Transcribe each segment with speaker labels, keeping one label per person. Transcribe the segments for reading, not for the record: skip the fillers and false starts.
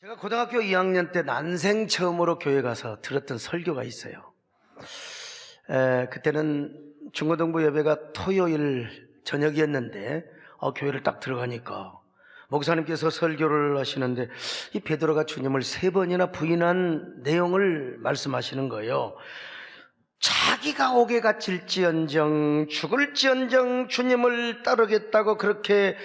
Speaker 1: 제가 고등학교 2학년 때 난생 처음으로 교회 가서 들었던 설교가 있어요. 그때는 중고등부 예배가 토요일 저녁이었는데 교회를 딱 들어가니까 목사님께서 설교를 하시는데 이 베드로가 주님을 3번이나 부인한 내용을 말씀하시는 거예요. 자기가 옥에 갇힐지언정 죽을지언정 주님을 따르겠다고 그렇게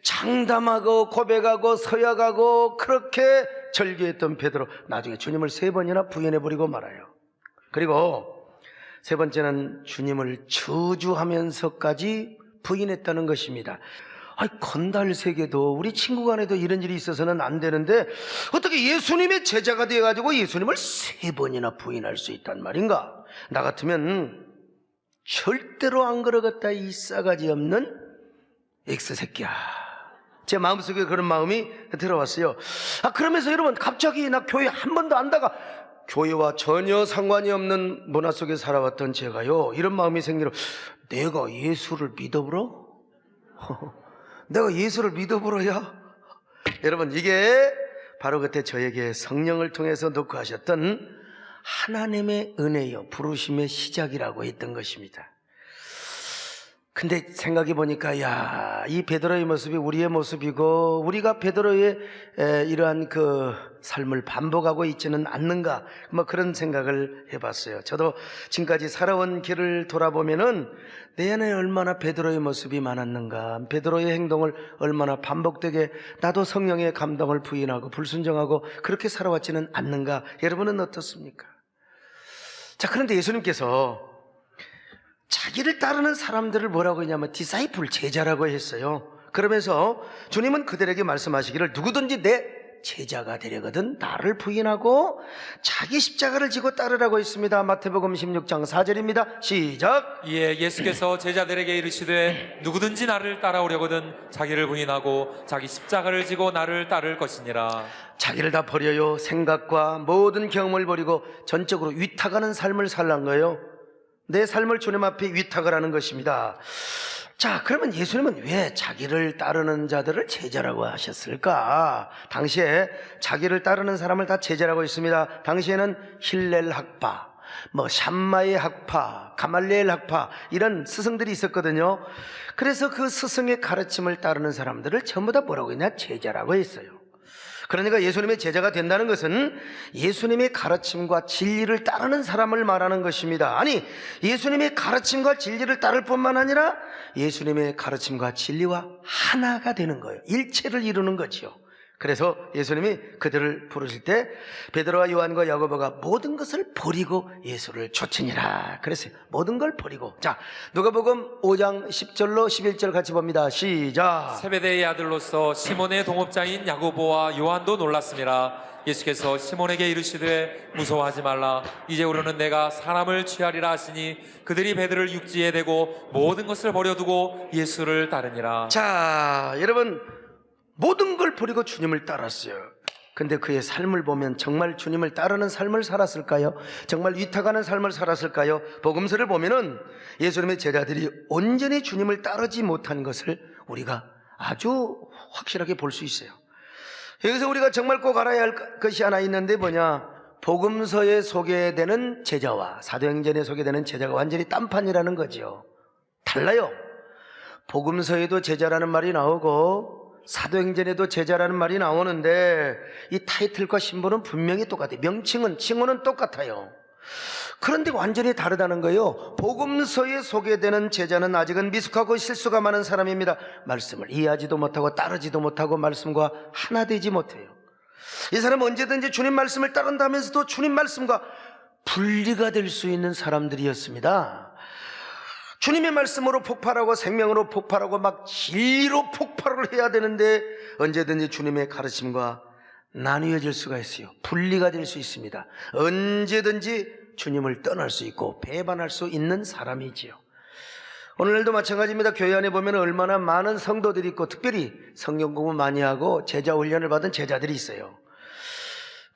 Speaker 1: 장담하고 고백하고 서약하고 그렇게 절규했던 베드로, 나중에 주님을 3번이나 부인해버리고 말아요. 그리고 3번째는 주님을 저주하면서까지 부인했다는 것입니다. 건달세계도 우리 친구 간에도 이런 일이 있어서는 안 되는데 어떻게 예수님의 제자가 되어가지고 예수님을 3번이나 부인할 수 있단 말인가? 나 같으면 절대로 안 그러겠다, 이 싸가지 없는 X새끼야. 제 마음속에 그런 마음이 들어왔어요. 그러면서 여러분, 갑자기 나 교회 한 번도 안 다가 교회와 전혀 상관이 없는 문화 속에 살아왔던 제가요, 이런 마음이 생기려. 내가 예수를 믿어보러? 내가 예수를 믿어보러야? 여러분, 이게 바로 그때 저에게 성령을 통해서 놓고 하셨던 하나님의 은혜요, 부르심의 시작이라고 했던 것입니다. 근데 생각해 보니까 이 베드로의 모습이 우리의 모습이고 우리가 베드로의 이러한 그 삶을 반복하고 있지는 않는가, 그런 생각을 해봤어요. 저도 지금까지 살아온 길을 돌아보면은 내 안에 얼마나 베드로의 모습이 많았는가, 베드로의 행동을 얼마나 반복되게 나도 성령의 감동을 부인하고 불순종하고 그렇게 살아왔지는 않는가. 여러분은 어떻습니까? 자, 그런데 예수님께서 자기를 따르는 사람들을 뭐라고 했냐면 디사이플, 제자라고 했어요. 그러면서 주님은 그들에게 말씀하시기를 누구든지 내 제자가 되려거든 나를 부인하고 자기 십자가를 지고 따르라고 했습니다. 마태복음 16장 4절입니다. 시작.
Speaker 2: 이에 예수께서 제자들에게 이르시되 누구든지 나를 따라오려거든 자기를 부인하고 자기 십자가를 지고 나를 따를 것이니라.
Speaker 1: 자기를 다 버려요. 생각과 모든 경험을 버리고 전적으로 위탁하는 삶을 살란 거예요. 내 삶을 주님 앞에 위탁을 하는 것입니다. 자, 그러면 예수님은 왜 자기를 따르는 자들을 제자라고 하셨을까? 당시에 자기를 따르는 사람을 다 제자라고 했습니다. 당시에는 힐렐 학파, 샴마의 학파, 가말리엘 학파, 이런 스승들이 있었거든요. 그래서 그 스승의 가르침을 따르는 사람들을 전부 다 뭐라고 했냐? 제자라고 했어요. 그러니까 예수님의 제자가 된다는 것은 예수님의 가르침과 진리를 따르는 사람을 말하는 것입니다. 아니, 예수님의 가르침과 진리를 따를 뿐만 아니라 예수님의 가르침과 진리와 하나가 되는 거예요. 일체를 이루는 거지요. 그래서 예수님이 그들을 부르실 때 베드로와 요한과 야고보가 모든 것을 버리고 예수를 쫓으니라 그랬어요. 모든 걸 버리고. 자, 누가복음 5장 10절로 11절 같이 봅니다. 시작.
Speaker 2: 세베대의 아들로서 시몬의 동업자인 야고보와 요한도 놀랐습니다. 예수께서 시몬에게 이르시되 무서워하지 말라. 이제부로는 내가 사람을 취하리라 하시니 그들이 배들을 육지에 대고 모든 것을 버려두고 예수를 따르니라.
Speaker 1: 자, 여러분, 모든 걸 버리고 주님을 따랐어요. 근데 그의 삶을 보면 정말 주님을 따르는 삶을 살았을까요? 정말 위탁하는 삶을 살았을까요? 복음서를 보면은 예수님의 제자들이 온전히 주님을 따르지 못한 것을 우리가 아주 확실하게 볼 수 있어요. 여기서 우리가 정말 꼭 알아야 할 것이 하나 있는데 뭐냐? 복음서에 소개되는 제자와 사도행전에 소개되는 제자가 완전히 딴판이라는 거죠. 달라요. 복음서에도 제자라는 말이 나오고 사도행전에도 제자라는 말이 나오는데 이 타이틀과 신분은 분명히 똑같아요. 칭호는 똑같아요. 그런데 완전히 다르다는 거예요. 복음서에 소개되는 제자는 아직은 미숙하고 실수가 많은 사람입니다. 말씀을 이해하지도 못하고 따르지도 못하고 말씀과 하나 되지 못해요. 이 사람은 언제든지 주님 말씀을 따른다면서도 주님 말씀과 분리가 될 수 있는 사람들이었습니다. 주님의 말씀으로 폭발하고 생명으로 폭발하고 막 진리로 폭발을 해야 되는데 언제든지 주님의 가르침과 나뉘어질 수가 있어요. 분리가 될 수 있습니다. 언제든지 주님을 떠날 수 있고 배반할 수 있는 사람이지요. 오늘날도 마찬가지입니다. 교회 안에 보면 얼마나 많은 성도들이 있고 특별히 성경 공부 많이 하고 제자 훈련을 받은 제자들이 있어요.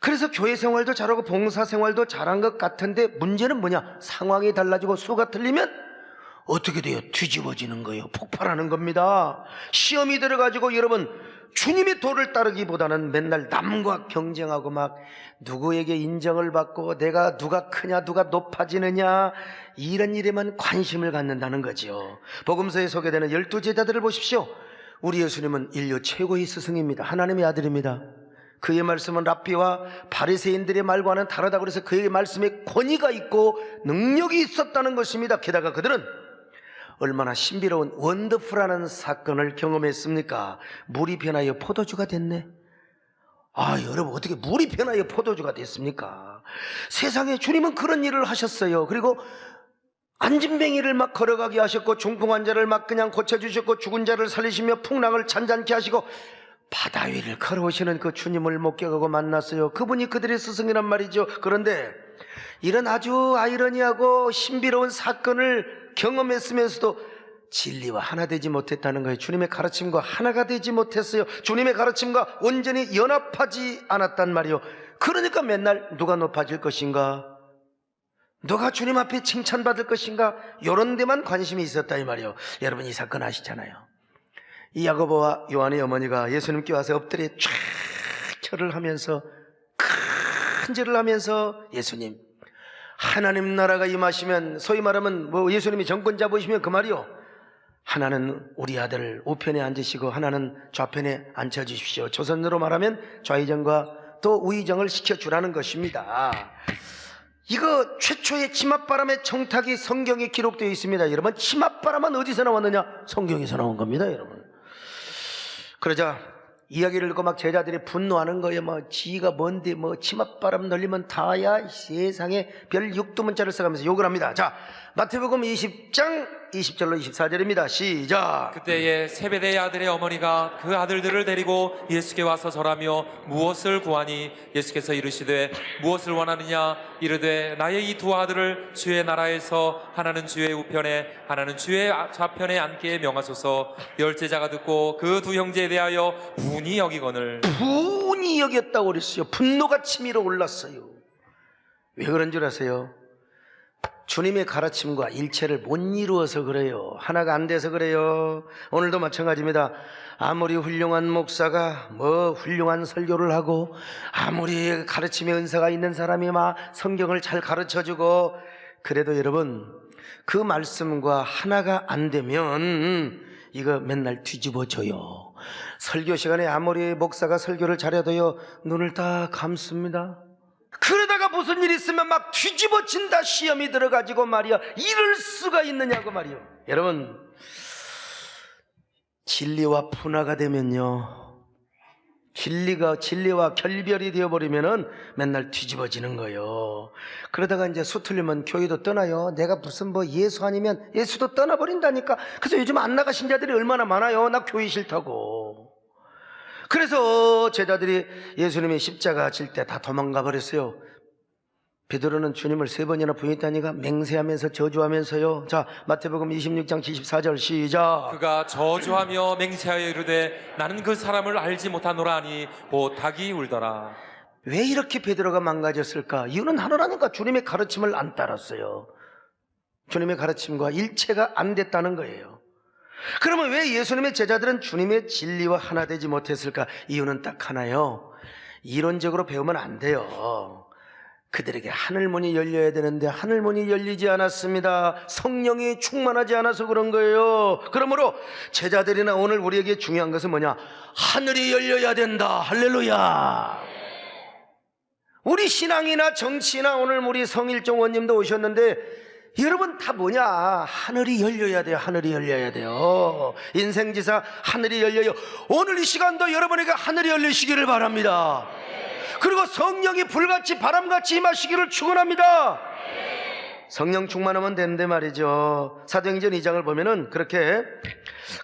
Speaker 1: 그래서 교회 생활도 잘하고 봉사 생활도 잘한 것 같은데 문제는 뭐냐? 상황이 달라지고 수가 틀리면 어떻게 돼요? 뒤집어지는 거예요. 폭발하는 겁니다. 시험이 들어가지고 여러분 주님의 도를 따르기보다는 맨날 남과 경쟁하고 막 누구에게 인정을 받고 내가 누가 크냐 누가 높아지느냐 이런 일에만 관심을 갖는다는 거죠. 복음서에 소개되는 12제자들을 보십시오. 우리 예수님은 인류 최고의 스승입니다. 하나님의 아들입니다. 그의 말씀은 랍비와 바리새인들의 말과는 다르다고 해서 그의 말씀에 권위가 있고 능력이 있었다는 것입니다. 게다가 그들은 얼마나 신비로운 원더풀하는 사건을 경험했습니까? 물이 변하여 포도주가 됐네. 여러분 어떻게 물이 변하여 포도주가 됐습니까? 세상에 주님은 그런 일을 하셨어요. 그리고 안진뱅이를 막 걸어가게 하셨고 중풍 환자를 막 그냥 고쳐주셨고 죽은 자를 살리시며 풍랑을 잔잔케 하시고 바다 위를 걸어오시는 그 주님을 목격하고 만났어요. 그분이 그들의 스승이란 말이죠. 그런데 이런 아주 아이러니하고 신비로운 사건을 경험했으면서도 진리와 하나 되지 못했다는 거예요. 주님의 가르침과 하나가 되지 못했어요. 주님의 가르침과 온전히 연합하지 않았단 말이에요. 그러니까 맨날 누가 높아질 것인가, 누가 주님 앞에 칭찬받을 것인가, 이런 데만 관심이 있었다 이 말이에요. 여러분 이 사건 아시잖아요. 이 야고보와 요한의 어머니가 예수님께 와서 엎드려 쫙 절을 하면서 큰 절을 하면서 예수님, 하나님 나라가 임하시면, 소위 말하면 예수님이 정권 잡으시면 그 말이요, 하나는 우리 아들 우편에 앉으시고 하나는 좌편에 앉혀주십시오. 조선으로 말하면 좌의정과 또 우의정을 시켜주라는 것입니다. 이거 최초의 치맛바람의 청탁이 성경에 기록되어 있습니다. 여러분 치맛바람은 어디서 나왔느냐? 성경에서 나온 겁니다. 여러분. 그러자 이야기를 듣고 막 제자들이 분노하는 거예요. 지가 뭔데 치맛바람 날리면 다야 세상에 별 육두문자를 써가면서 욕을 합니다. 자, 마태복음 20장 20절로 24절입니다. 시작.
Speaker 2: 그때에 세베대의 아들의 어머니가 그 아들들을 데리고 예수께 와서 절하며 무엇을 구하니 예수께서 이르시되 무엇을 원하느냐 이르되 나의 이 두 아들을 주의 나라에서 하나는 주의 우편에 하나는 주의 좌편에 앉게 명하소서. 열제자가 듣고 그 두 형제에 대하여 분이 여기거늘.
Speaker 1: 분이 여겼다고 그랬어요. 분노가 치밀어 올랐어요. 왜 그런 줄 아세요? 주님의 가르침과 일체를 못 이루어서 그래요. 하나가 안 돼서 그래요. 오늘도 마찬가지입니다. 아무리 훌륭한 목사가 훌륭한 설교를 하고 아무리 가르침의 은사가 있는 사람이 막 성경을 잘 가르쳐주고 그래도 여러분 그 말씀과 하나가 안 되면 이거 맨날 뒤집어져요. 설교 시간에 아무리 목사가 설교를 잘해도요 눈을 다 감습니다. 그러다가 무슨 일이 있으면 막 뒤집어진다. 시험이 들어가지고 말이야. 이럴 수가 있느냐고 말이요. 여러분 진리와 분화가 되면요, 진리와 결별이 되어버리면은 맨날 뒤집어지는 거예요. 그러다가 이제 수틀리면 교회도 떠나요. 내가 무슨 예수 아니면 예수도 떠나버린다니까. 그래서 요즘 안 나가신 자들이 얼마나 많아요. 나 교회 싫다고. 그래서 제자들이 예수님이 십자가 질 때 다 도망가 버렸어요. 베드로는 주님을 3번이나 부인했다니까 맹세하면서 저주하면서요. 자, 마태복음 26장 74절 시작.
Speaker 2: 그가 저주하며 맹세하여 이르되 나는 그 사람을 알지 못하노라 하니 곧 닭이 울더라.
Speaker 1: 왜 이렇게 베드로가 망가졌을까? 이유는 하나라니까. 주님의 가르침을 안 따랐어요. 주님의 가르침과 일체가 안 됐다는 거예요. 그러면 왜 예수님의 제자들은 주님의 진리와 하나 되지 못했을까? 이유는 딱 하나요. 이론적으로 배우면 안 돼요. 그들에게 하늘문이 열려야 되는데 하늘문이 열리지 않았습니다. 성령이 충만하지 않아서 그런 거예요. 그러므로 제자들이나 오늘 우리에게 중요한 것은 뭐냐? 하늘이 열려야 된다. 할렐루야. 우리 신앙이나 정치나 오늘 우리 성일종 원님도 오셨는데 여러분 다 뭐냐? 하늘이 열려야 돼요. 하늘이 열려야 돼요. 인생지사 하늘이 열려요. 오늘 이 시간도 여러분에게 하늘이 열리시기를 바랍니다. 그리고 성령이 불같이 바람같이 임하시기를 축원합니다. 성령 충만하면 되는데 말이죠. 사도행전 2장을 보면은 그렇게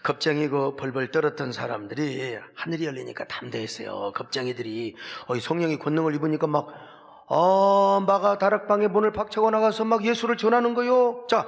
Speaker 1: 겁쟁이고 벌벌 떨었던 사람들이 하늘이 열리니까 담대했어요. 겁쟁이들이 성령이 권능을 입으니까 마가 다락방에 문을 박차고 나가서 막 예수를 전하는 거요. 자,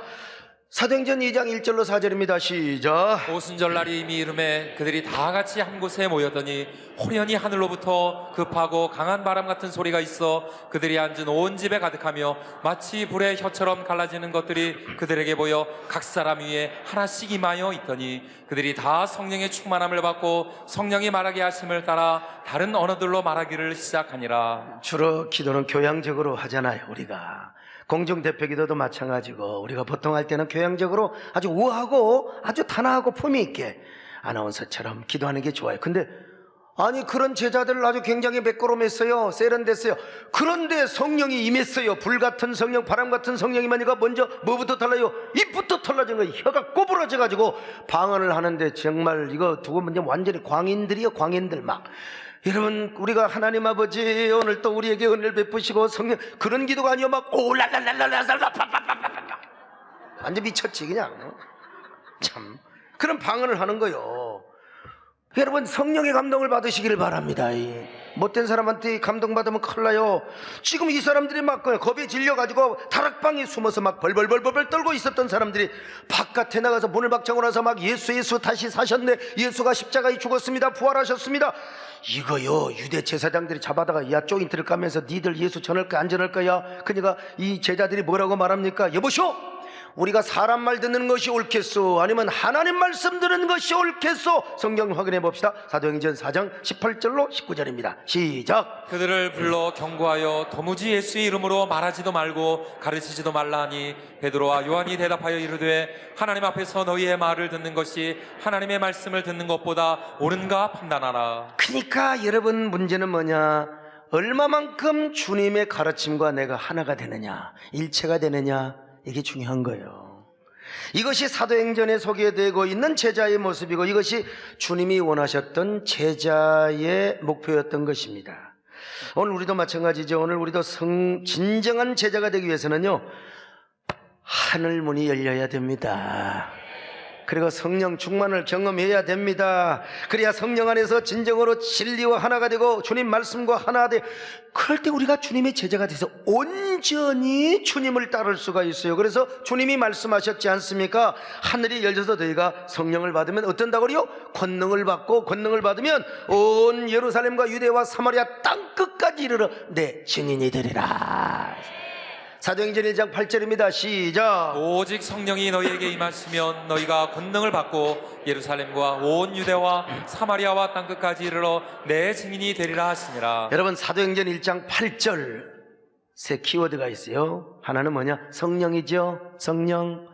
Speaker 1: 사도행전 2장 1절로 4절입니다. 시작.
Speaker 2: 오순절날이 이미 이름에 그들이 다 같이 한 곳에 모였더니 호련히 하늘로부터 급하고 강한 바람 같은 소리가 있어 그들이 앉은 온 집에 가득하며 마치 불의 혀처럼 갈라지는 것들이 그들에게 보여 각 사람 위에 하나씩 임하여 있더니 그들이 다 성령의 충만함을 받고 성령이 말하게 하심을 따라 다른 언어들로 말하기를 시작하니라.
Speaker 1: 주로 기도는 교양적으로 하잖아요. 우리가 공중대표 기도도 마찬가지고 우리가 보통 할 때는 교양적으로 아주 우아하고 아주 단아하고 품위 있게 아나운서처럼 기도하는 게 좋아요. 근데 아니 그런 제자들 아주 굉장히 매끄러움했어요. 세련됐어요. 그런데 성령이 임했어요. 불같은 성령, 바람 같은 성령이 임하니까 먼저 뭐부터 달라요? 입부터 털어진 거예요. 혀가 꼬부러져 가지고 방언을 하는데 정말 이거 두고 보면 완전히 광인들이요. 광인들 막. 여러분 우리가 하나님 아버지 오늘 또 우리에게 은혜를 베푸시고 성령 그런 기도가 아니요 막 오랄랄랄랄랄랄라 파파파파파 완전 미쳤지 그냥. 참 그런 방언을 하는 거요. 여러분 성령의 감동을 받으시기를 바랍니다. 이 못된 사람한테 감동받으면 큰일 나요. 지금 이 사람들이 막 겁에 질려가지고 다락방에 숨어서 막 벌벌벌벌 떨고 있었던 사람들이 바깥에 나가서 문을 박차고 나서 막 예수 다시 사셨네, 예수가 십자가에 죽었습니다, 부활하셨습니다, 이거요 유대 제사장들이 잡아다가 야 조인트를 까면서 니들 예수 전할까 안 전할 거야. 그러니까 이 제자들이 뭐라고 말합니까? 여보시오, 우리가 사람 말 듣는 것이 옳겠소 아니면 하나님 말씀 듣는 것이 옳겠소? 성경 확인해 봅시다. 사도행전 4장 18절로 19절입니다 시작.
Speaker 2: 그들을 불러 경고하여 도무지 예수의 이름으로 말하지도 말고 가르치지도 말라 하니 베드로와 요한이 대답하여 이르되 하나님 앞에서 너희의 말을 듣는 것이 하나님의 말씀을 듣는 것보다 옳은가 판단하라.
Speaker 1: 그러니까 여러분 문제는 뭐냐, 얼마만큼 주님의 가르침과 내가 하나가 되느냐, 일체가 되느냐, 이게 중요한 거예요. 이것이 사도행전에 소개되고 있는 제자의 모습이고 이것이 주님이 원하셨던 제자의 목표였던 것입니다. 오늘 우리도 마찬가지죠. 오늘 우리도 진정한 제자가 되기 위해서는요 하늘 문이 열려야 됩니다. 그리고 성령 충만을 경험해야 됩니다. 그래야 성령 안에서 진정으로 진리와 하나가 되고 주님 말씀과 하나 돼. 그럴 때 우리가 주님의 제자가 돼서 온전히 주님을 따를 수가 있어요. 그래서 주님이 말씀하셨지 않습니까? 하늘이 열려서 너희가 성령을 받으면 어떤다고요? 권능을 받고 권능을 받으면 온 예루살렘과 유대와 사마리아 땅끝까지 이르러 내 증인이 되리라. 사도행전 1장 8절입니다 시작.
Speaker 2: 오직 성령이 너희에게 임하시면 너희가 권능을 받고 예루살렘과 온 유대와 사마리아와 땅끝까지 이르러 내 증인이 되리라 하시니라.
Speaker 1: 여러분 사도행전 1장 8절 세 키워드가 있어요. 하나는 뭐냐? 성령이죠. 성령.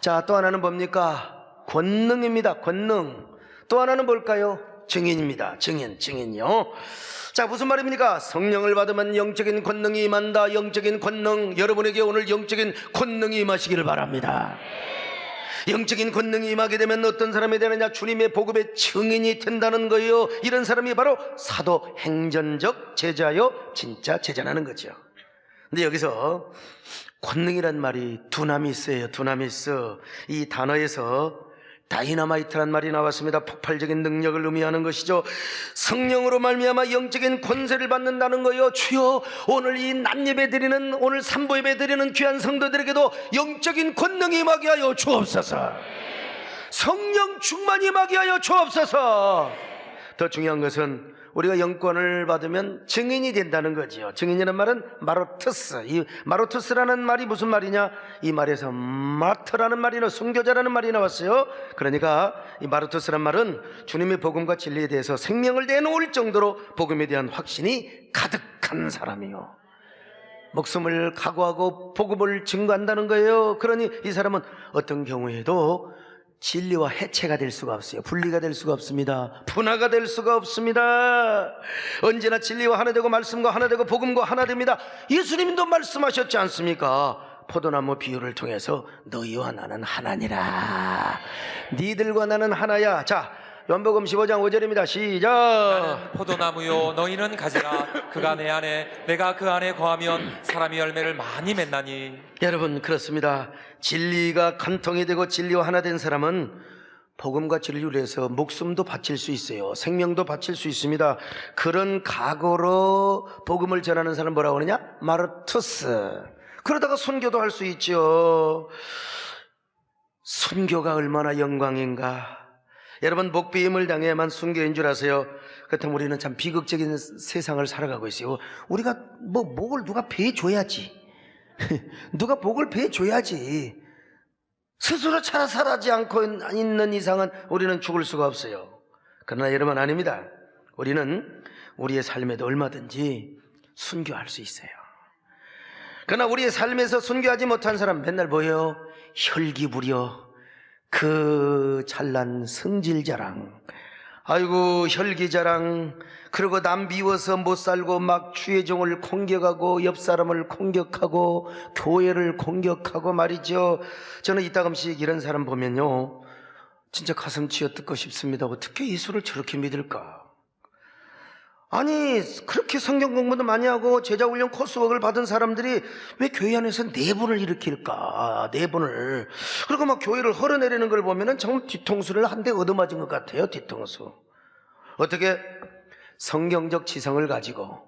Speaker 1: 자, 또 하나는 뭡니까? 권능입니다. 권능. 또 하나는 뭘까요? 증인입니다. 증인이요. 자, 무슨 말입니까? 성령을 받으면 영적인 권능이 임한다. 영적인 권능. 여러분에게 오늘 영적인 권능이 임하시기를 바랍니다. 영적인 권능이 임하게 되면 어떤 사람이 되느냐? 주님의 복음의 증인이 된다는 거예요. 이런 사람이 바로 사도행전적 제자요, 진짜 제자라는 거죠. 근데 여기서 권능이란 말이 두나미스예요. 두나미스. 이 단어에서 다이너마이트란 말이 나왔습니다. 폭발적인 능력을 의미하는 것이죠. 성령으로 말미암아 영적인 권세를 받는다는 거예요. 주여, 오늘 이 낮예배 드리는, 오늘 삼부예배 드리는 귀한 성도들에게도 영적인 권능이 임하게 하여 주옵소서. 성령 충만히 임하게 하여 주옵소서. 더 중요한 것은 우리가 영권을 받으면 증인이 된다는 거지요. 증인이라는 말은 마로투스. 이 마로투스라는 말이 무슨 말이냐? 이 말에서 마터라는 말이 순교자라는 말이 나왔어요. 그러니까 이 마로투스란 말은 주님의 복음과 진리에 대해서 생명을 내놓을 정도로 복음에 대한 확신이 가득한 사람이요, 목숨을 각오하고 복음을 증거한다는 거예요. 그러니 이 사람은 어떤 경우에도 진리와 해체가 될 수가 없어요. 분리가 될 수가 없습니다. 분화가 될 수가 없습니다. 언제나 진리와 하나 되고 말씀과 하나 되고 복음과 하나 됩니다. 예수님도 말씀하셨지 않습니까? 포도나무 비유를 통해서 너희와 나는 하나니라. 니들과 나는 하나야. 자, 요한복음 15장 5절입니다 시작.
Speaker 2: 나는 포도나무요 너희는 가지라. 그가 내 안에 내가 그 안에 거하면 사람이 열매를 많이 맺나니.
Speaker 1: 여러분 그렇습니다. 진리가 간통이 되고 진리와 하나 된 사람은 복음과 진리를 위해서 목숨도 바칠 수 있어요. 생명도 바칠 수 있습니다. 그런 각오로 복음을 전하는 사람 뭐라고 하느냐? 마르투스. 그러다가 순교도 할 수 있죠. 순교가 얼마나 영광인가. 여러분, 목배임을 당해야만 순교인 줄 아세요? 그렇다면 우리는 참 비극적인 세상을 살아가고 있어요. 우리가 목을 누가 베줘야지. 누가 목을 베줘야지. 스스로 살아지 않고 있는 이상은 우리는 죽을 수가 없어요. 그러나 여러분, 아닙니다. 우리는 우리의 삶에도 얼마든지 순교할 수 있어요. 그러나 우리의 삶에서 순교하지 못한 사람 맨날 뭐예요? 혈기부려, 그 잘난 성질자랑, 아이고 혈기자랑, 그리고 남 미워서 못 살고 막 주의 종을 공격하고 옆 사람을 공격하고 교회를 공격하고 말이죠. 저는 이따금씩 이런 사람 보면요, 진짜 가슴 쥐어 뜯고 싶습니다. 어떻게 예수를 저렇게 믿을까? 아니, 그렇게 성경 공부도 많이 하고 제자훈련 코스웍을 받은 사람들이 왜 교회 안에서 내분을 일으킬까? 내분을. 그리고 막 교회를 헐어내리는 걸 보면은 정말 뒤통수를 한 대 얻어맞은 것 같아요. 뒤통수. 어떻게 성경적 지성을 가지고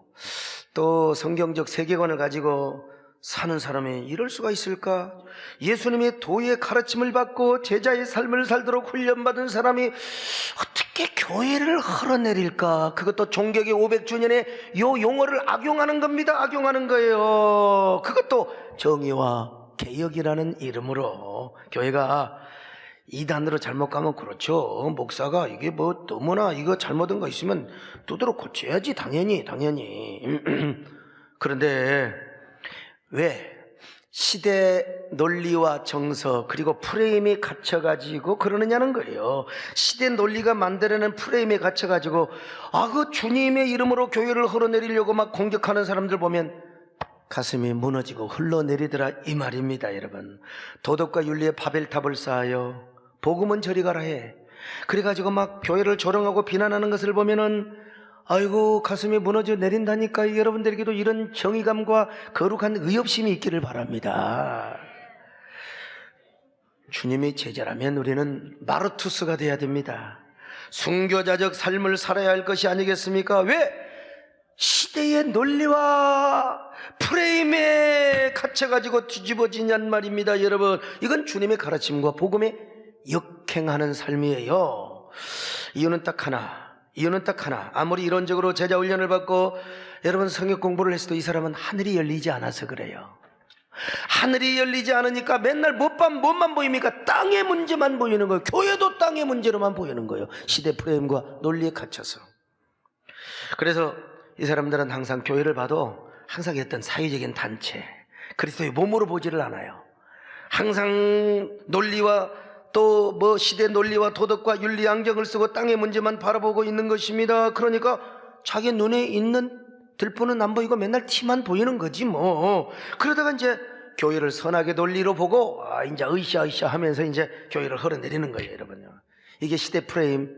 Speaker 1: 또 성경적 세계관을 가지고 사는 사람이 이럴 수가 있을까? 예수님의 도의 가르침을 받고 제자의 삶을 살도록 훈련받은 사람이 어떻게 교회를 헐어내릴까? 그것도 종교계 500주년에 요 용어를 악용하는 겁니다. 악용하는 거예요. 그것도 정의와 개혁이라는 이름으로. 교회가 이단으로 잘못 가면 그렇죠. 목사가 이게 뭐 너무나 이거 잘못된 거 있으면 두드러 고쳐야지. 당연히. 그런데 왜 시대 논리와 정서 그리고 프레임이 갇혀가지고 그러느냐는 거예요. 시대 논리가 만들어낸 프레임에 갇혀가지고 그 주님의 이름으로 교회를 흘러내리려고 막 공격하는 사람들 보면 가슴이 무너지고 흘러내리더라, 이 말입니다. 여러분, 도덕과 윤리의 바벨탑을 쌓아요. 복음은 저리 가라 해. 그래가지고 막 교회를 조롱하고 비난하는 것을 보면은 아이고 가슴이 무너져 내린다니까. 여러분들에게도 이런 정의감과 거룩한 의협심이 있기를 바랍니다. 주님의 제자라면 우리는 마르투스가 돼야 됩니다. 순교자적 삶을 살아야 할 것이 아니겠습니까? 왜? 시대의 논리와 프레임에 갇혀가지고 뒤집어지냔 말입니다. 여러분, 이건 주님의 가르침과 복음에 역행하는 삶이에요. 이유는 딱 하나. 아무리 이론적으로 제자 훈련을 받고 여러분 성역 공부를 했어도 이 사람은 하늘이 열리지 않아서 그래요. 하늘이 열리지 않으니까 맨날 뭐만 보입니까? 땅의 문제만 보이는 거예요. 교회도 땅의 문제로만 보이는 거예요. 시대 프레임과 논리에 갇혀서. 그래서 이 사람들은 항상 교회를 봐도 항상 어떤 사회적인 단체, 그리스도의 몸으로 보지를 않아요. 항상 논리와 또 시대 논리와 도덕과 윤리 양정을 쓰고 땅의 문제만 바라보고 있는 것입니다. 그러니까 자기 눈에 있는 들보는 안 보이고 맨날 티만 보이는 거지 뭐. 그러다가 이제 교회를 선하게 논리로 보고 이제 으쌰 하면서 이제 교회를 흘러내리는 거예요, 여러분요. 이게 시대 프레임.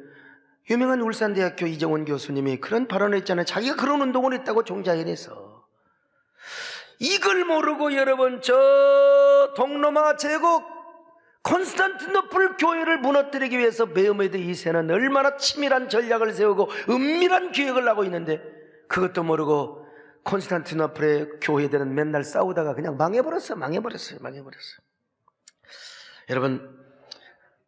Speaker 1: 유명한 울산대학교 이정원 교수님이 그런 발언을 했잖아요. 자기가 그런 운동을 했다고 종자연에서. 이걸 모르고 여러분 저 동로마 제국 콘스탄티노플 교회를 무너뜨리기 위해서 메오메드 2세는 얼마나 치밀한 전략을 세우고 은밀한 기획을 하고 있는데 그것도 모르고 콘스탄티노플의 교회들은 맨날 싸우다가 그냥 망해버렸어요. 여러분,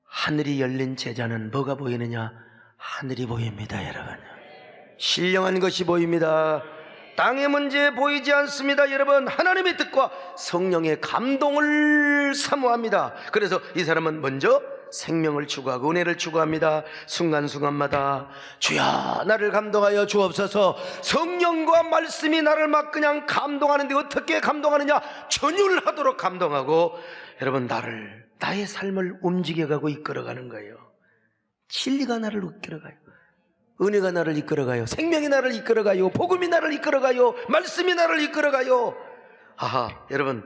Speaker 1: 하늘이 열린 제자는 뭐가 보이느냐? 하늘이 보입니다. 여러분, 신령한 것이 보입니다. 땅의 문제 보이지 않습니다. 여러분, 하나님의 뜻과 성령의 감동을 사모합니다. 그래서 이 사람은 먼저 생명을 추구하고 은혜를 추구합니다. 순간순간마다 주야 나를 감동하여 주옵소서. 성령과 말씀이 나를 막 그냥 감동하는데 어떻게 감동하느냐? 전율하도록 감동하고 여러분 나의 삶을 움직여가고 이끌어가는 거예요. 진리가 나를 이끌어가요. 은혜가 나를 이끌어가요. 생명이 나를 이끌어가요. 복음이 나를 이끌어가요. 말씀이 나를 이끌어가요. 여러분,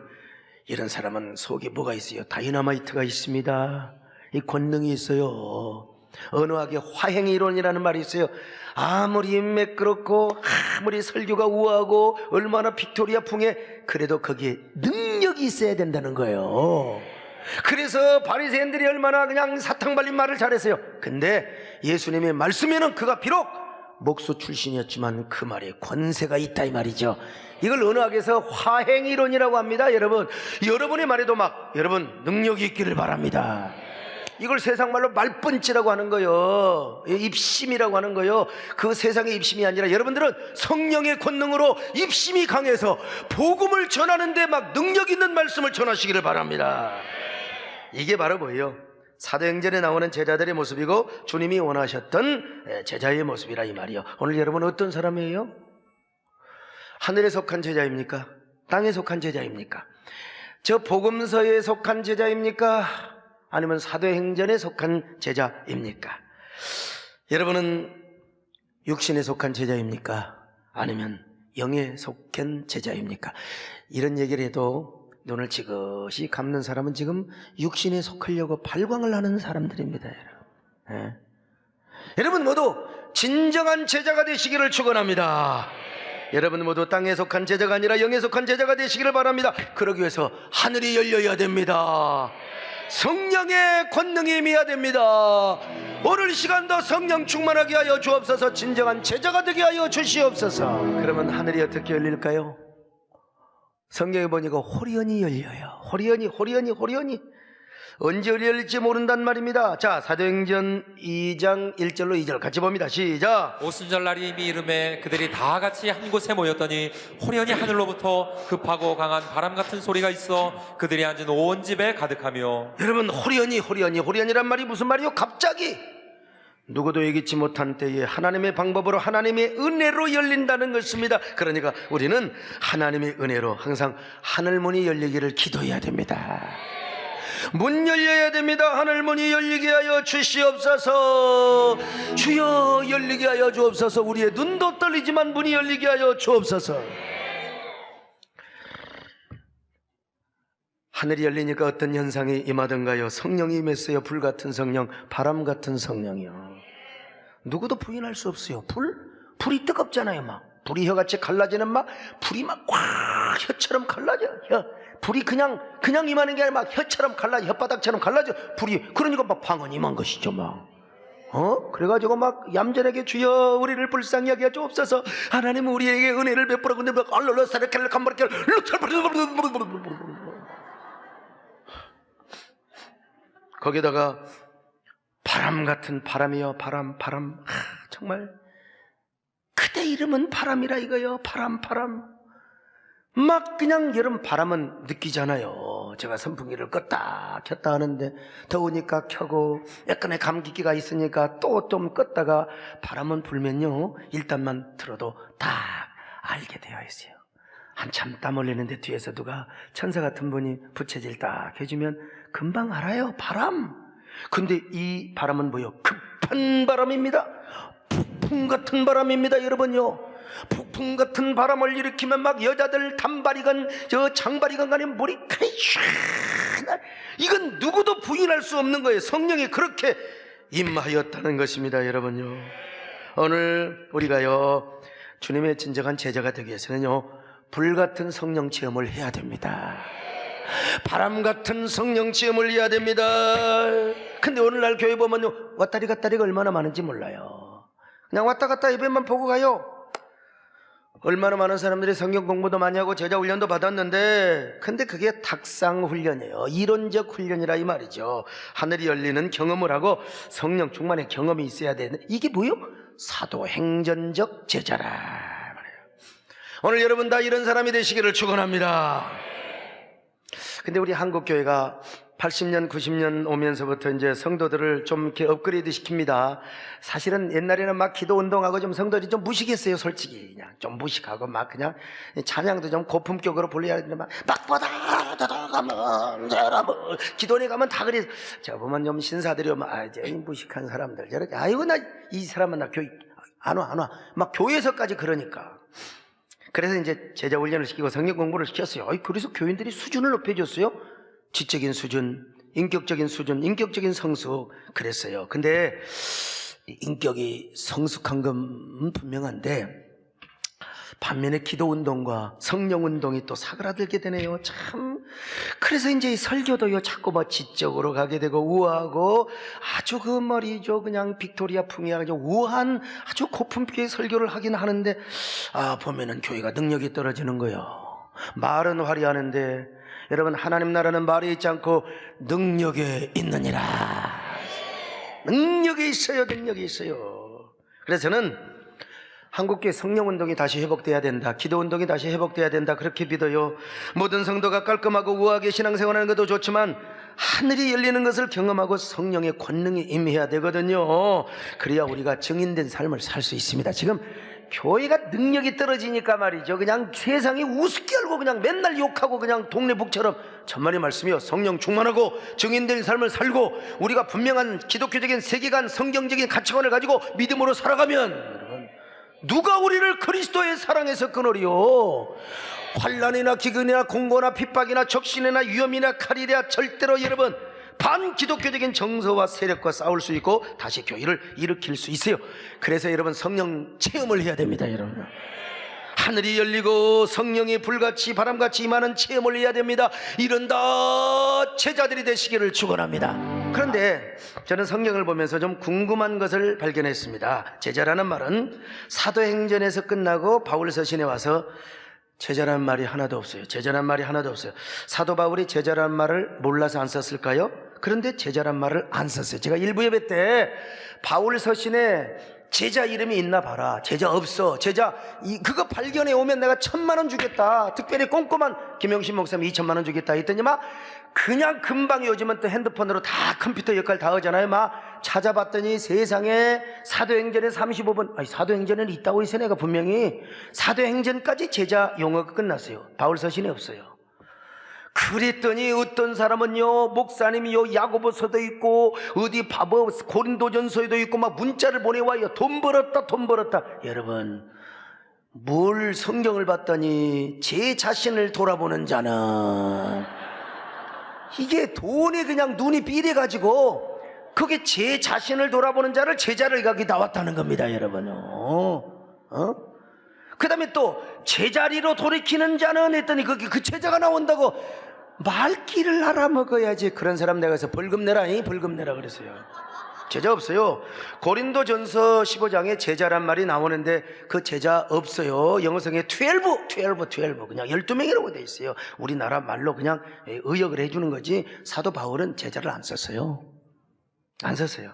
Speaker 1: 이런 사람은 속에 뭐가 있어요? 다이너마이트가 있습니다. 이 권능이 있어요. 언어학의 화행 이론이라는 말이 있어요. 아무리 매끄럽고 아무리 설교가 우아하고 얼마나 빅토리아 풍에 그래도 거기에 능력이 있어야 된다는 거예요. 그래서 바리새인들이 얼마나 그냥 사탕 발린 말을 잘했어요. 근데 예수님의 말씀에는 그가 비록 목수 출신이었지만 그 말에 권세가 있다 이 말이죠. 이걸 언어학에서 화행이론이라고 합니다. 여러분의 말에도 막 여러분 능력이 있기를 바랍니다. 이걸 세상 말로 말펀치라고 하는 거요, 입심이라고 하는 거요. 그 세상의 입심이 아니라 여러분들은 성령의 권능으로 입심이 강해서 복음을 전하는데 막 능력 있는 말씀을 전하시기를 바랍니다. 이게 바로 뭐예요? 사도행전에 나오는 제자들의 모습이고 주님이 원하셨던 제자의 모습이라 이 말이요. 오늘 여러분 어떤 사람이에요? 하늘에 속한 제자입니까? 땅에 속한 제자입니까? 저 복음서에 속한 제자입니까? 아니면 사도행전에 속한 제자입니까? 여러분은 육신에 속한 제자입니까? 아니면 영에 속한 제자입니까? 이런 얘기를 해도 눈을 지그시 감는 사람은 지금 육신에 속하려고 발광을 하는 사람들입니다. 여러분, 여러분 모두 진정한 제자가 되시기를 축원합니다. 여러분 모두 땅에 속한 제자가 아니라 영에 속한 제자가 되시기를 바랍니다. 그러기 위해서 하늘이 열려야 됩니다. 성령의 권능이 임해야 됩니다. 오늘 시간도 성령 충만하게 하여 주옵소서. 진정한 제자가 되게 하여 주시옵소서. 그러면 하늘이 어떻게 열릴까요? 성경에 보니까 호리언이 열려요. 호리언이 언제 열릴지 모른단 말입니다. 자, 사도행전 2장 1절로 2절 같이 봅니다. 시작.
Speaker 2: 오순절날이 이미 이름에 그들이 다 같이 한 곳에 모였더니 호련히 하늘로부터 급하고 강한 바람 같은 소리가 있어 그들이 앉은 온 집에 가득하며.
Speaker 1: 여러분 호리언이란 말이 무슨 말이요? 갑자기 누구도 예기치 못한 때에 하나님의 방법으로 하나님의 은혜로 열린다는 것입니다. 그러니까 우리는 하나님의 은혜로 항상 하늘문이 열리기를 기도해야 됩니다. 문 열려야 됩니다. 하늘문이 열리게 하여 주시옵소서. 주여 열리게 하여 주옵소서. 우리의 눈도 떨리지만 문이 열리게 하여 주옵소서. 하늘이 열리니까 어떤 현상이 임하던가요? 성령이 임했어요. 불같은 성령, 바람 같은 성령이요. 누구도 부인할 수 없어요. 불이 뜨겁잖아요. 막 불이 혀같이 갈라지는 막 불이 막 꽉 혀처럼 갈라져. 불이 그냥 임하는 게 아니라 막 혀처럼 갈라져. 혓바닥처럼 갈라져. 불이 그러니까 막 방언 임한 것이죠. 막 그래가지고 막 얌전하게 주여 우리를 불쌍히 하게 하여 주옵소서. 하나님은 우리에게 은혜를 베풀어 근데 막 알로로사르켈 캄바르켈 거기다가 바람 같은 바람이요. 바람. 정말 그대 이름은 바람이라 이거요. 바람. 막 그냥 여름 바람은 느끼잖아요. 제가 선풍기를 껐다 켰다 하는데 더우니까 켜고 약간의 감기기가 있으니까 또 좀 껐다가 바람은 불면요. 일단만 들어도 다 알게 되어 있어요. 한참 땀 흘리는데 뒤에서 누가 천사 같은 분이 부채질 딱 해주면 금방 알아요. 바람. 근데 이 바람은 뭐예요? 급한 바람입니다. 폭풍 같은 바람입니다. 여러분요, 폭풍 같은 바람을 일으키면 막 여자들 단발이건 장발이건 간에 머리카락이 샥, 이건 누구도 부인할 수 없는 거예요. 성령이 그렇게 임하였다는 것입니다. 여러분요, 오늘 우리가요 주님의 진정한 제자가 되기 위해서는요 불같은 성령 체험을 해야 됩니다. 바람 같은 성령 체험을 해야 됩니다. 근데 오늘날 교회 보면요 왔다리 갔다리가 얼마나 많은지 몰라요. 그냥 왔다 갔다 예배만 보고 가요. 얼마나 많은 사람들이 성경 공부도 많이 하고 제자 훈련도 받았는데, 근데 그게 탁상 훈련이에요. 이론적 훈련이라 이 말이죠. 하늘이 열리는 경험을 하고 성령 충만의 경험이 있어야 되는데 이게 뭐예요? 사도행전적 제자라 말이에요. 오늘 여러분 다 이런 사람이 되시기를 축원합니다. 근데 우리 한국교회가 80년, 90년 오면서부터 이제 성도들을 좀 이렇게 업그레이드 시킵니다. 사실은 옛날에는 막 기도 운동하고 좀 성도들이 좀 무식했어요, 솔직히. 그냥 좀 무식하고 막 그냥 찬양도 좀 고품격으로 불러야 되는데 막 가면 사람은 기도원에 가면 다 그래. 저 보면 좀 신사들이 오면 이제 무식한 사람들 저렇게 아이고 나 이 사람은 나 교회 안 와. 막 교회에서까지 그러니까. 그래서 이제 제자 훈련을 시키고 성경 공부를 시켰어요. 그래서 교인들이 수준을 높여줬어요. 지적인 수준, 인격적인 수준, 인격적인 성숙 그랬어요. 근데 인격이 성숙한 건 분명한데 반면에 기도 운동과 성령 운동이 또 사그라들게 되네요. 참 그래서 이제 이 설교도요 자꾸 뭐 지적으로 가게 되고 우아하고 아주 그 말이죠 그냥 빅토리아 풍이 아주 우아한 아주 고품격의 설교를 하긴 하는데 보면은 교회가 능력이 떨어지는 거예요. 말은 화려하는데 여러분 하나님 나라는 말이 있지 않고 능력에 있느니라. 능력이 있어요. 능력이 있어요. 그래서 저는 한국교회 성령운동이 다시 회복돼야 된다, 기도운동이 다시 회복돼야 된다, 그렇게 믿어요. 모든 성도가 깔끔하고 우아하게 신앙생활하는 것도 좋지만 하늘이 열리는 것을 경험하고 성령의 권능이 임해야 되거든요. 그래야 우리가 증인된 삶을 살 수 있습니다. 지금 교회가 능력이 떨어지니까 말이죠 그냥 세상이 우습게 알고 그냥 맨날 욕하고 그냥 동네 북처럼 천만의 말씀이요, 성령 충만하고 증인된 삶을 살고 우리가 분명한 기독교적인 세계관, 성경적인 가치관을 가지고 믿음으로 살아가면 여러분 누가 우리를 그리스도의 사랑에서 끊으리요? 환난이나 기근이나 공고나 핍박이나 적신이나 위험이나 칼이랴 절대로 여러분 반기독교적인 정서와 세력과 싸울 수 있고 다시 교회를 일으킬 수 있어요. 그래서 여러분 성령 체험을 해야 됩니다. 여러분 하늘이 열리고 성령이 불같이 바람같이 임하는 체험을 해야 됩니다. 이런 다 제자들이 되시기를 축원합니다. 그런데 저는 성경을 보면서 좀 궁금한 것을 발견했습니다. 제자라는 말은 사도행전에서 끝나고 바울 서신에 와서 제자라는 말이 하나도 없어요. 제자라는 말이 하나도 없어요. 사도 바울이 제자라는 말을 몰라서 안 썼을까요? 그런데 제자란 말을 안 썼어요. 제가 일부 예배 때 바울 서신에 제자 이름이 있나 봐라, 제자 없어, 제자 그거 발견해 오면 내가 1,000,000원 주겠다, 특별히 꼼꼼한 김영신 목사님 2,000,000원 주겠다 했더니 막 그냥 금방 요즘은 또 핸드폰으로 다 컴퓨터 역할 다 하잖아요. 막 찾아봤더니 세상에 사도행전에 35번 사도행전에는 있다고 해서 내가 분명히 사도행전까지 제자 용어가 끝났어요. 바울 서신에 없어요. 그랬더니 어떤 사람은요 목사님이요 야고보서도 있고 어디 바보 고린도전서에도 있고 막 문자를 보내와요. 돈 벌었다 돈 벌었다. 여러분 뭘 성경을 봤더니 제 자신을 돌아보는 자는 이게 돈에 그냥 눈이 삐래가지고 그게 제 자신을 돌아보는 자를 제자를 가기 나왔다는 겁니다. 여러분 그 다음에 또 제자리로 돌이키는 자는 했더니 그 제자가 나온다고 말귀를 알아먹어야지. 그런 사람 내가 해서 벌금 내라 벌금 내라 그랬어요. 제자 없어요. 고린도전서 15장에 제자란 말이 나오는데 그 제자 없어요. 영어성에 12 그냥 12명이라고 돼 있어요. 우리나라 말로 그냥 의역을 해주는 거지 사도 바울은 제자를 안 썼어요. 안 썼어요.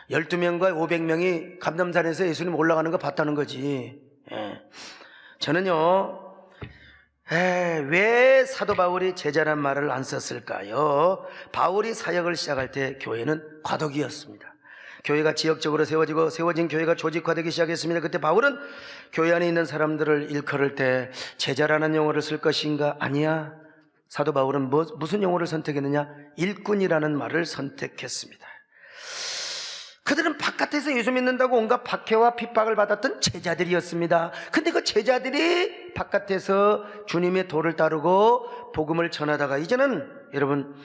Speaker 1: 12명과 500명이 감람산에서 예수님 올라가는 거 봤다는 거지. 저는요 왜 사도 바울이 제자란 말을 안 썼을까요? 바울이 사역을 시작할 때 교회는 과도기였습니다. 교회가 지역적으로 세워진 교회가 조직화되기 시작했습니다. 그때 바울은 교회 안에 있는 사람들을 일컬을 때 제자라는 용어를 쓸 것인가? 아니야. 사도 바울은 무슨 용어를 선택했느냐? 일꾼이라는 말을 선택했습니다. 그들은 바깥에서 예수 믿는다고 온갖 박해와 핍박을 받았던 제자들이었습니다. 근데 그 제자들이 바깥에서 주님의 도를 따르고 복음을 전하다가 이제는 여러분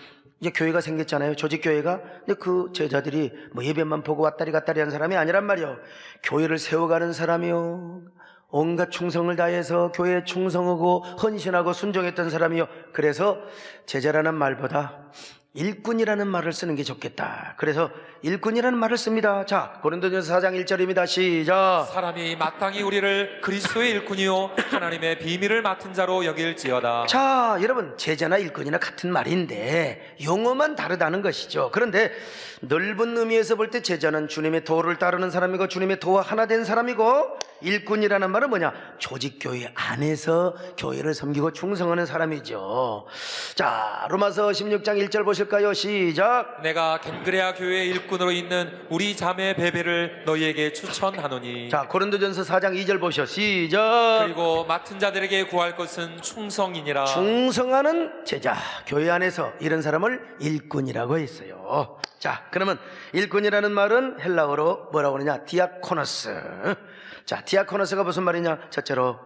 Speaker 1: 이제 교회가 생겼잖아요. 조직교회가. 근데 그 제자들이 뭐 예배만 보고 왔다리 갔다리 한 사람이 아니란 말이요. 교회를 세워가는 사람이요. 온갖 충성을 다해서 교회에 충성하고 헌신하고 순종했던 사람이요. 그래서 제자라는 말보다 일꾼이라는 말을 쓰는 게 좋겠다. 그래서 일꾼이라는 말을 씁니다. 자, 고린도전서 4장 1절입니다. 시작.
Speaker 2: 사람이 마땅히 우리를 그리스도의 일꾼이요 하나님의 비밀을 맡은 자로 여길지어다.
Speaker 1: 자, 여러분 제자나 일꾼이나 같은 말인데 용어만 다르다는 것이죠. 그런데 넓은 의미에서 볼 때 제자는 주님의 도를 따르는 사람이고 주님의 도와 하나 된 사람이고 일꾼이라는 말은 뭐냐? 조직교회 안에서 교회를 섬기고 충성하는 사람이죠. 자, 로마서 16장 1절 보실까요? 시작.
Speaker 2: 내가 겐그레아 교회의 일꾼으로 있는 우리 자매 베베를 너희에게 추천하노니.
Speaker 1: 자, 고린도전서 4장 2절 보셔. 시작.
Speaker 2: 그리고 맡은 자들에게 구할 것은 충성이니라.
Speaker 1: 충성하는 제자, 교회 안에서 이런 사람을 일꾼이라고 했어요. 자, 그러면 일꾼이라는 말은 헬라어로 뭐라고 하느냐? 디아코노스. 자, 디아코노스가 무슨 말이냐? 첫째로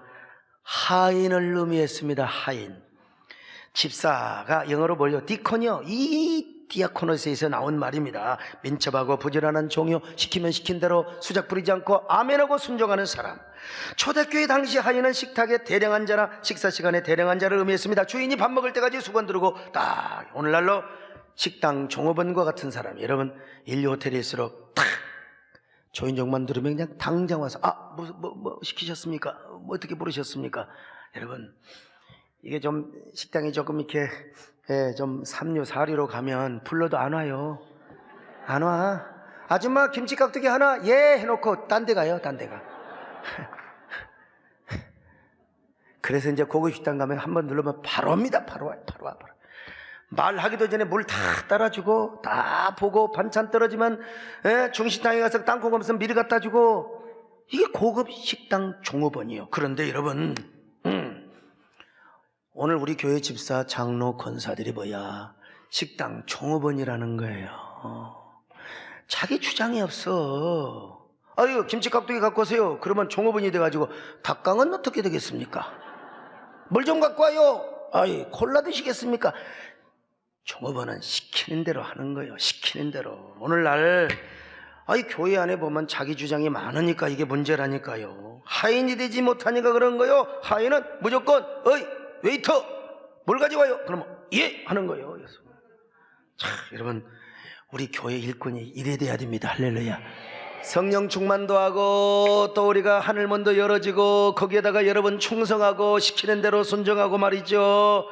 Speaker 1: 하인을 의미했습니다. 하인. 집사가 영어로 뭘요? 디콘이요. 이 디아코노스에서 나온 말입니다. 민첩하고 부지런한 종요, 시키면 시킨 대로 수작 부리지 않고 아멘하고 순종하는 사람. 초대교회 당시 하인은 식탁에 대령 앉아나 식사 시간에 대령 앉아를 의미했습니다. 주인이 밥 먹을 때까지 수건 두르고 딱 오늘날로 식당 종업원과 같은 사람. 여러분 인류 호텔일수록 탁 조인종만 들으면 그냥 당장 와서 뭐 시키셨습니까? 뭐 어떻게 부르셨습니까? 여러분 이게 좀 식당이 조금 이렇게 좀 삼류 사리로 가면 불러도 안 와요. 안 와. 아줌마 김치 깍두기 하나 예 해놓고 딴 데 가요. 딴 데 가. 그래서 이제 고급 식당 가면 한번 누르면 바로 옵니다. 바로 와요. 바로 와. 말하기도 전에 물 다 따라주고 다 보고 반찬 떨어지면 중식당에 가서 땅콩 없으면 미리 갖다 주고 이게 고급 식당 종업원이에요. 그런데 여러분 오늘 우리 교회 집사 장로 권사들이 뭐야 식당 종업원이라는 거예요. 자기 주장이 없어. 아유 김치 깍두기 갖고 오세요. 그러면 종업원이 돼가지고 닭강은 어떻게 되겠습니까? 물 좀 갖고 와요. 아이 콜라 드시겠습니까? 종업원은 시키는 대로 하는 거예요. 시키는 대로. 오늘날 교회 안에 보면 자기 주장이 많으니까 이게 문제라니까요. 하인이 되지 못하니까 그런 거예요. 하인은 무조건 웨이터 뭘 가져와요? 그러면 예 하는 거예요. 자 여러분 우리 교회 일꾼이 이래 돼야 됩니다. 할렐루야. 성령 충만도 하고 또 우리가 하늘문도 열어지고 거기에다가 여러분 충성하고 시키는 대로 순종하고 말이죠.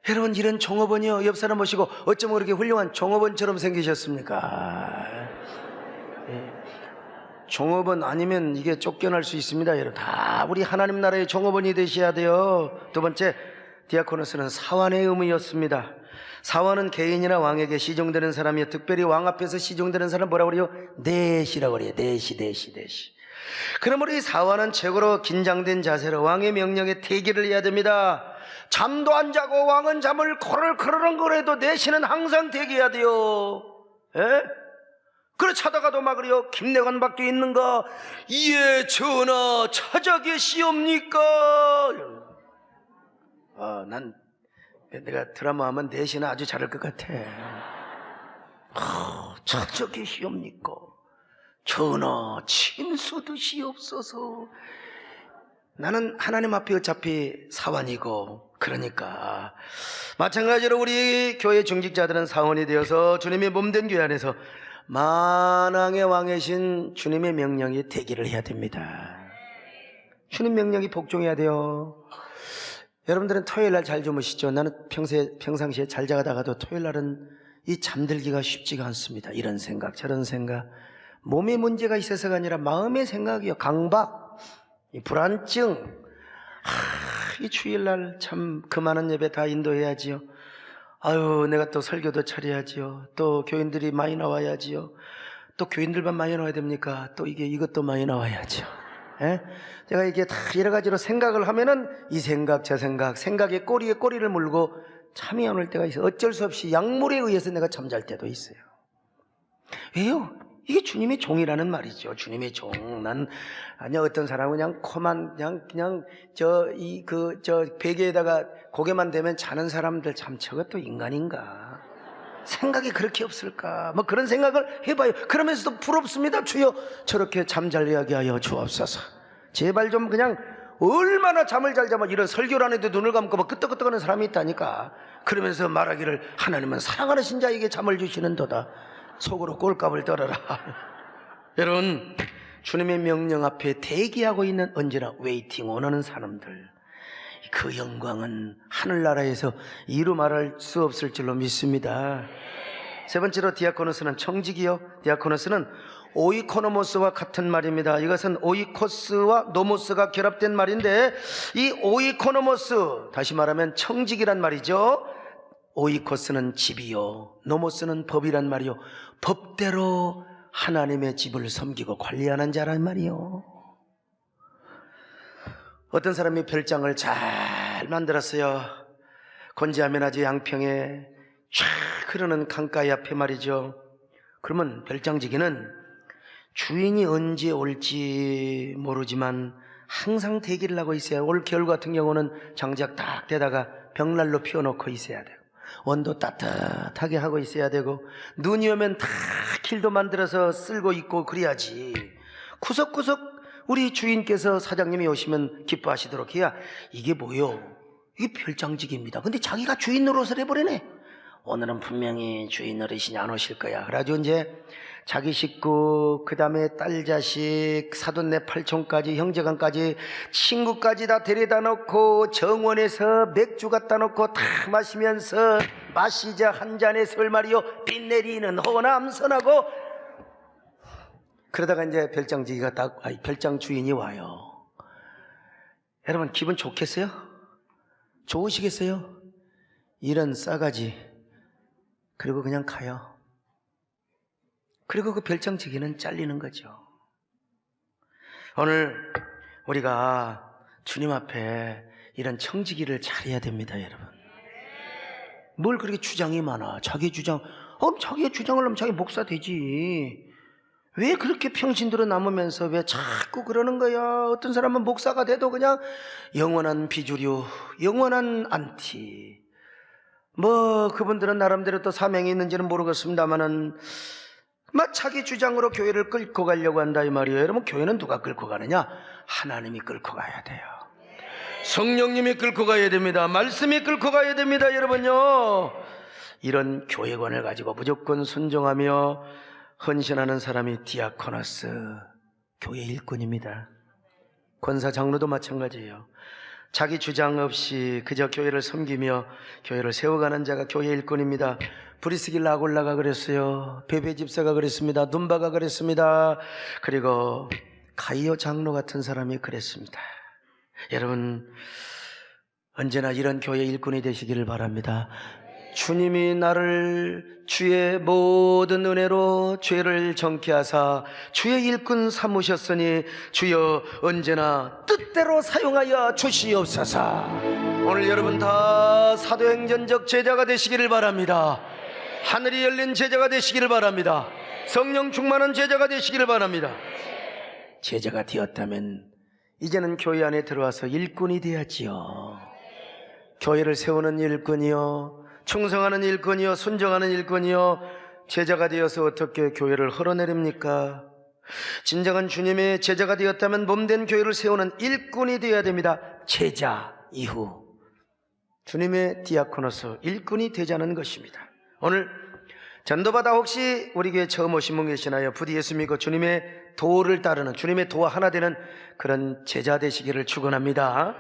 Speaker 1: 여러분 이런 종업원이요. 옆 사람 모시고 어쩌면 그렇게 훌륭한 종업원처럼 생기셨습니까? 종업원 아니면 이게 쫓겨날 수 있습니다. 여러분 다 우리 하나님 나라의 종업원이 되셔야 돼요. 두 번째 디아코노스는 사환의 의무였습니다. 사환은 개인이나 왕에게 시종되는 사람이요. 특별히 왕 앞에서 시종되는 사람 뭐라고 그래요? 내시라고 그래요. 내시. 그러므로 이 사환은 최고로 긴장된 자세로 왕의 명령에 대기를 해야 됩니다. 잠도 안 자고 왕은 잠을 커르렁거려도 내시는 항상 대기해야 돼요. 그래 찾아가도 막 그래요. 김내관 밖에 있는가? 예 전하 찾아 계시옵니까? 난 내가 드라마 하면 내시는 아주 잘할 것 같아. 찾아 계시옵니까? 전하 침수 드시옵소서. 나는 하나님 앞에 어차피 사환이고 그러니까 마찬가지로 우리 교회 중직자들은 사원이 되어서 주님의 몸된 교회 안에서 만왕의 왕이신 주님의 명령에 대기를 해야 됩니다. 주님 명령이 복종해야 돼요. 여러분들은 토요일날 잘 주무시죠? 나는 평상시에 잘 자다가도 토요일날은 이 잠들기가 쉽지가 않습니다. 이런 생각 저런 생각 몸에 문제가 있어서가 아니라 마음의 생각이요. 강박 이 불안증 이 주일날 참 그 많은 예배 다 인도해야지요. 내가 또 설교도 차려야지요. 또 교인들이 많이 나와야지요. 또 교인들만 많이 나와야 됩니까? 또 이것도 많이 나와야죠. 제가 이게 다 여러 가지로 생각을 하면은 이 생각 저 생각 생각의 꼬리에 꼬리를 물고 잠이 안 올 때가 있어요. 어쩔 수 없이 약물에 의해서 내가 잠잘 때도 있어요. 왜요? 이게 주님의 종이라는 말이죠. 주님의 종. 어떤 사람은 그냥 코만, 그냥 저 베개에다가 고개만 대면 자는 사람들 참 저것도 인간인가? 생각이 그렇게 없을까? 뭐 그런 생각을 해봐요. 그러면서도 부럽습니다. 주여, 저렇게 잠잘 이야기 하여 주옵소서. 제발 좀 그냥 얼마나 잠을 잘 자면 이런 설교를 안 해도 눈을 감고 막 끄떡끄떡하는 사람이 있다니까. 그러면서 말하기를 하나님은 사랑하는 신자에게 잠을 주시는도다. 속으로 꼴값을 떨어라. 여러분 주님의 명령 앞에 대기하고 있는 언제나 웨이팅 원하는 사람들 그 영광은 하늘나라에서 이루 말할 수 없을 줄로 믿습니다. 세 번째로 디아코노스는 청직이요. 디아코노스는 오이코노모스와 같은 말입니다. 이것은 오이코스와 노모스가 결합된 말인데 이 오이코노모스 다시 말하면 청직이란 말이죠. 오이코스는 집이요 노모스는 법이란 말이요. 법대로 하나님의 집을 섬기고 관리하는 자란 말이요. 어떤 사람이 별장을 잘 만들었어요. 곤지암면 아주 양평에 쫙 흐르는 강가의 앞에 말이죠. 그러면 별장지기는 주인이 언제 올지 모르지만 항상 대기를 하고 있어야. 올 겨울 같은 경우는 장작 딱 대다가 벽난로 피워놓고 있어야 돼요. 원도 따뜻하게 하고 있어야 되고, 눈이 오면 다 길도 만들어서 쓸고 있고 그래야지. 구석구석 우리 주인께서, 사장님이 오시면 기뻐하시도록 해야. 이게 뭐요? 이게 별장직입니다. 근데 자기가 주인 노릇을 해버리네. 오늘은 분명히 주인 어르신이 안 오실 거야. 그래가지고 이제 자기 식구, 그 다음에 딸 자식, 사돈네 팔촌까지, 형제간까지, 친구까지 다 데려다 놓고 정원에서 맥주 갖다 놓고 다 마시면서, 마시자 한 잔에 설말이요 비 내리는 호남선하고. 그러다가 이제 별장지기가 별장 주인이 와요. 여러분 기분 좋겠어요? 좋으시겠어요? 이런 싸가지. 그리고 그냥 가요. 그리고 그 별장지기는 잘리는 거죠. 오늘 우리가 주님 앞에 이런 청지기를 잘해야 됩니다, 여러분. 뭘 그렇게 주장이 많아? 자기 주장. 자기가 주장을 하면 자기 목사 되지. 왜 그렇게 평신도로 남으면서 왜 자꾸 그러는 거야? 어떤 사람은 목사가 돼도 그냥 영원한 비주류, 영원한 안티. 그분들은 나름대로 또 사명이 있는지는 모르겠습니다만은 막 자기 주장으로 교회를 끌고 가려고 한다 이 말이에요. 여러분, 교회는 누가 끌고 가느냐? 하나님이 끌고 가야 돼요. 성령님이 끌고 가야 됩니다. 말씀이 끌고 가야 됩니다, 여러분요. 이런 교회관을 가지고 무조건 순종하며 헌신하는 사람이 디아코나스, 교회 일꾼입니다. 권사 장로도 마찬가지예요. 자기 주장 없이 그저 교회를 섬기며 교회를 세워가는 자가 교회 일꾼입니다. 브리스길 라골라가 그랬어요. 베베 집사가 그랬습니다. 눈바가 그랬습니다. 그리고 가이오 장로 같은 사람이 그랬습니다. 여러분, 언제나 이런 교회 일꾼이 되시기를 바랍니다. 주님이 나를 주의 모든 은혜로 죄를 정케 하사 주의 일꾼 삼으셨으니 주여 언제나 뜻대로 사용하여 주시옵소서. 오늘 여러분 다 사도행전적 제자가 되시기를 바랍니다. 하늘이 열린 제자가 되시기를 바랍니다. 성령 충만한 제자가 되시기를 바랍니다. 제자가 되었다면 이제는 교회 안에 들어와서 일꾼이 되야지요. 교회를 세우는 일꾼이요, 충성하는 일꾼이요, 순종하는 일꾼이요. 제자가 되어서 어떻게 교회를 흘러내립니까? 진정한 주님의 제자가 되었다면 몸된 교회를 세우는 일꾼이 되어야 됩니다. 제자 이후 주님의 디아코노스, 일꾼이 되자는 것입니다. 오늘 전도받아 혹시 우리 교회 처음 오신 분 계시나요? 부디 예수 믿고 주님의 도를 따르는, 주님의 도와 하나 되는 그런 제자 되시기를 축원합니다.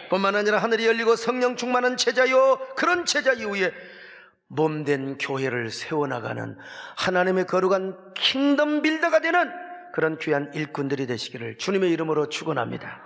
Speaker 1: 뿐만 아니라 하늘이 열리고 성령 충만한 제자요, 그런 제자 이후에 몸된 교회를 세워나가는 하나님의 거룩한 킹덤 빌더가 되는 그런 귀한 일꾼들이 되시기를 주님의 이름으로 축원합니다.